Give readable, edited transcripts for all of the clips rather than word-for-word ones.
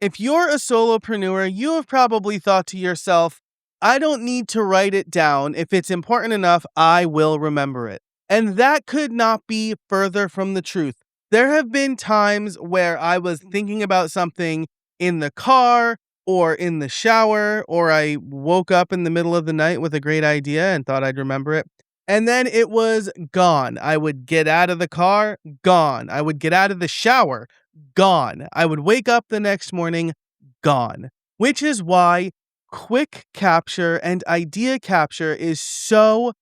If you're a solopreneur, you have probably thought to yourself, I don't need to write it down. If it's important enough, I will remember it. And that could not be further from the truth. There have been times where I was thinking about something in the car or in the shower, or I woke up in the middle of the night with a great idea and thought I'd remember it. And then it was gone. I would get out of the car, gone. I would get out of the shower, gone. I would wake up the next morning, gone. Which is why quick capture and idea capture is so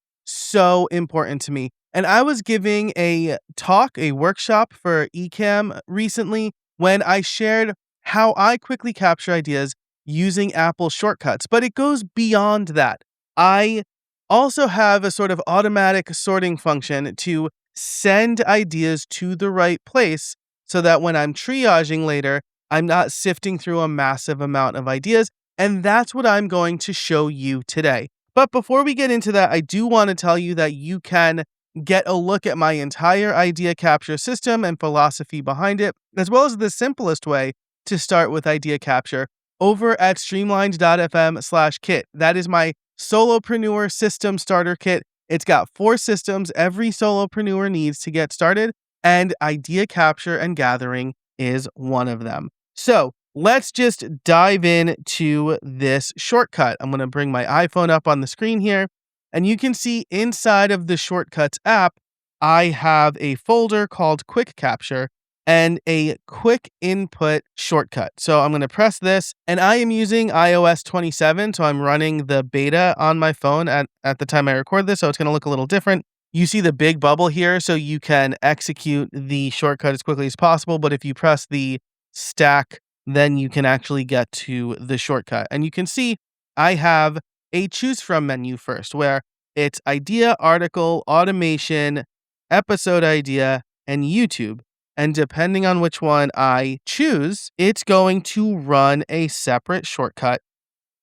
important to me. And I was giving a talk, a workshop for eCam recently when I shared how I quickly capture ideas using Apple shortcuts, but it goes beyond that. I also have a sort of automatic sorting function to send ideas to the right place so that when I'm triaging later, I'm not sifting through a massive amount of ideas. And that's what I'm going to show you today. But before we get into that, I do want to tell you that you can get a look at my entire idea capture system and philosophy behind it, as well as the simplest way to start with idea capture over at streamlined.fm/kit. That is my solopreneur system starter kit. It's got 4 systems every solopreneur needs to get started, and idea capture and gathering is one of them. So let's just dive into this shortcut. I'm going to bring my iPhone up on the screen here, and you can see inside of the Shortcuts app, I have a folder called Quick Capture and a quick input shortcut. So I'm going to press this, and I am using iOS 27, so I'm running the beta on my phone at the time I record this, so it's going to look a little different. You see the big bubble here, so you can execute the shortcut as quickly as possible, but if you press the stack, then you can actually get to the shortcut. And you can see I have a choose from menu first, where it's idea, article, automation, episode idea, and YouTube. And depending on which one I choose, it's going to run a separate shortcut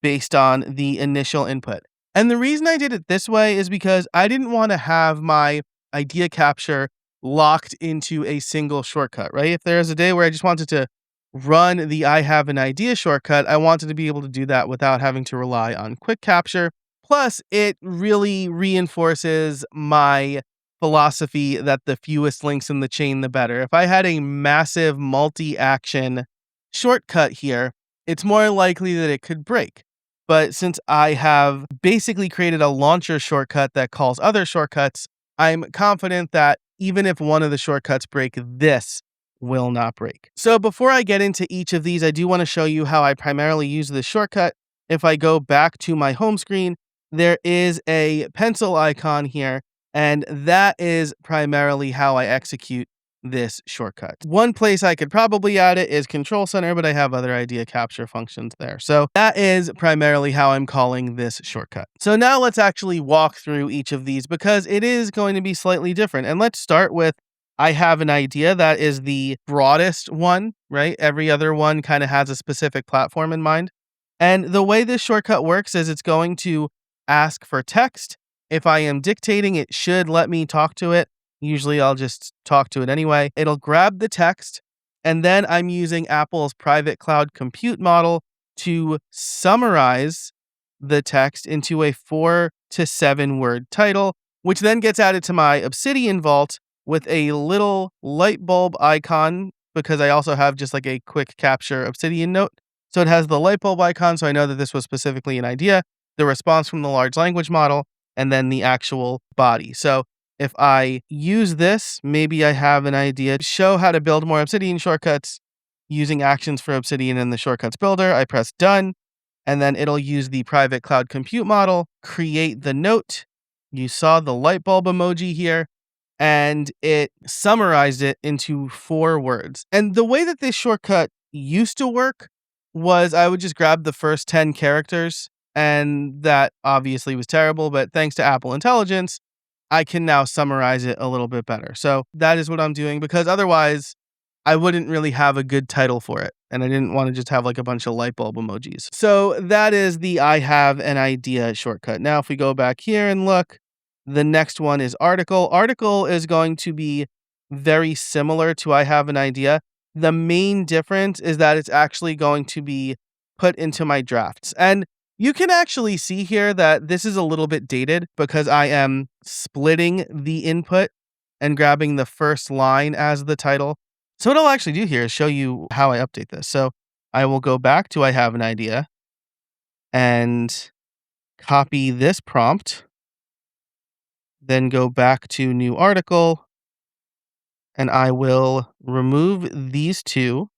based on the initial input. And the reason I did it this way is because I didn't want to have my idea capture locked into a single shortcut, right? If there's a day where I just wanted to run the I have an idea shortcut, I wanted to be able to do that without having to rely on quick capture. Plus, it really reinforces my philosophy that the fewest links in the chain, the better. If I had a massive multi-action shortcut here, it's more likely that it could break. But since I have basically created a launcher shortcut that calls other shortcuts, I'm confident that even if one of the shortcuts break, this will not break. So before I get into each of these, I do want to show you how I primarily use this shortcut. If I go back to my home screen, there is a pencil icon here, and that is primarily how I execute this shortcut. One place I could probably add it is Control Center, but I have other idea capture functions there. So that is primarily how I'm calling this shortcut. So now let's actually walk through each of these because it is going to be slightly different. And let's start with I have an idea. That is the broadest one, right? Every other one kind of has a specific platform in mind. And the way this shortcut works is it's going to ask for text. If I am dictating, it should let me talk to it. Usually I'll just talk to it anyway. It'll grab the text, and then I'm using Apple's private cloud compute model to summarize the text into a 4 to 7 word title, which then gets added to my Obsidian vault with a little light bulb icon, because I also have just like a quick capture Obsidian note. So it has the light bulb icon, so I know that this was specifically an idea, the response from the large language model, and then the actual body. So if I use this, maybe I have an idea to show how to build more Obsidian shortcuts using actions for Obsidian in the shortcuts builder. I press done, and then it'll use the private cloud compute model, create the note. You saw the light bulb emoji here, and it summarized it into 4 words. And the way that this shortcut used to work was I would just grab the first 10 characters, and that obviously was terrible, but thanks to Apple Intelligence, I can now summarize it a little bit better. So that is what I'm doing, because otherwise I wouldn't really have a good title for it. And I didn't want to just have like a bunch of light bulb emojis. So that is the I have an idea shortcut. Now, if we go back here and look, the next one is article. Article is going to be very similar to I have an idea. The main difference is that it's actually going to be put into my drafts. And you can actually see here that this is a little bit dated because I am splitting the input and grabbing the first line as the title. So what I'll actually do here is show you how I update this. So I will go back to I have an idea and copy this prompt, then go back to new article, and I will remove these two,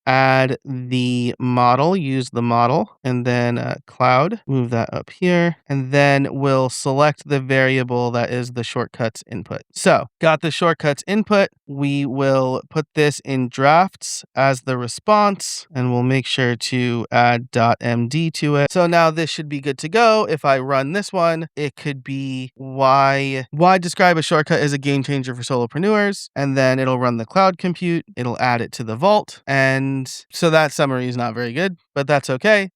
add the model, use the model, and then cloud, move that up here, and then we'll select the variable that is the shortcuts input. So got the shortcuts input. We will put this in drafts as the response, and we'll make sure to add .md to it. So now this should be good to go. If I run this one, it could be why describe a shortcut is a game changer for solopreneurs, and then it'll run the cloud compute, it'll add it to the vault, and so that summary is not very good, but that's okay.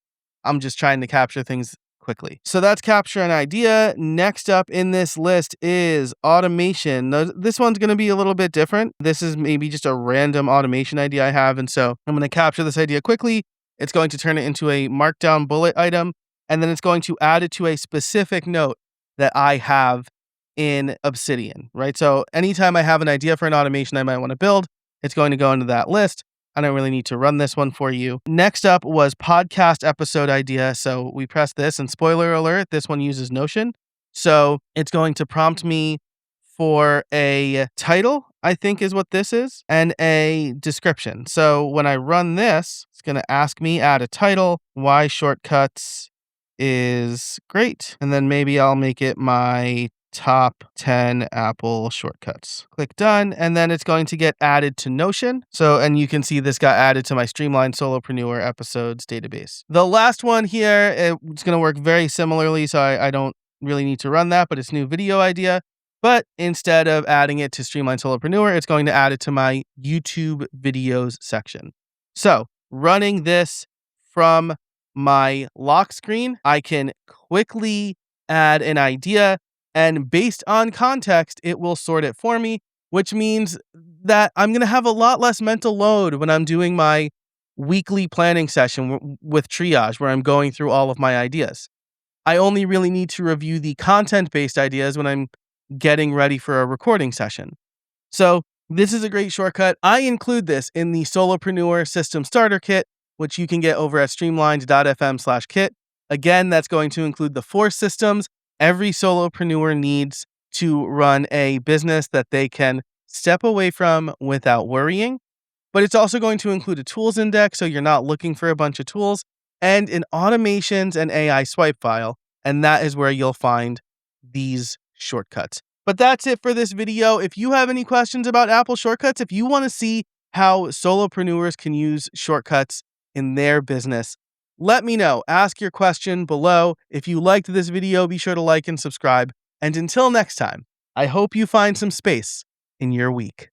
I'm just trying to capture things quickly. So that's capture an idea. Next up in this list is automation. Now, this one's going to be a little bit different. This is maybe just a random automation idea I have. And so I'm going to capture this idea quickly. It's going to turn it into a markdown bullet item, and then it's going to add it to a specific note that I have in Obsidian, right? So anytime I have an idea for an automation I might want to build, it's going to go into that list. I don't really need to run this one for you. Next up was podcast episode idea. So we press this, and spoiler alert, this one uses Notion. So it's going to prompt me for a title, I think is what this is, and a description. So when I run this, it's going to ask me add a title, why shortcuts is great. And then maybe I'll make it my top 10 Apple shortcuts. Click done, and then it's going to get added to Notion. So, and you can see this got added to my Streamlined Solopreneur episodes database. The last one here, it's going to work very similarly, so I don't really need to run that, but it's new video idea. But instead of adding it to Streamlined Solopreneur, it's going to add it to my YouTube videos section. So running this from my lock screen, I can quickly add an idea, and based on context, it will sort it for me, which means that I'm going to have a lot less mental load when I'm doing my weekly planning session with triage, where I'm going through all of my ideas. I only really need to review the content-based ideas when I'm getting ready for a recording session. So this is a great shortcut. I include this in the Solopreneur System Starter Kit, which you can get over at streamlined.fm/kit. Again, that's going to include the 4 systems every solopreneur needs to run a business that they can step away from without worrying. But it's also going to include a tools index, so you're not looking for a bunch of tools, and an automations and AI swipe file. And that is where you'll find these shortcuts. But that's it for this video. If you have any questions about Apple shortcuts, if you want to see how solopreneurs can use shortcuts in their business, let me know. Ask your question below. If you liked this video, be sure to like and subscribe. And until next time, I hope you find some space in your week.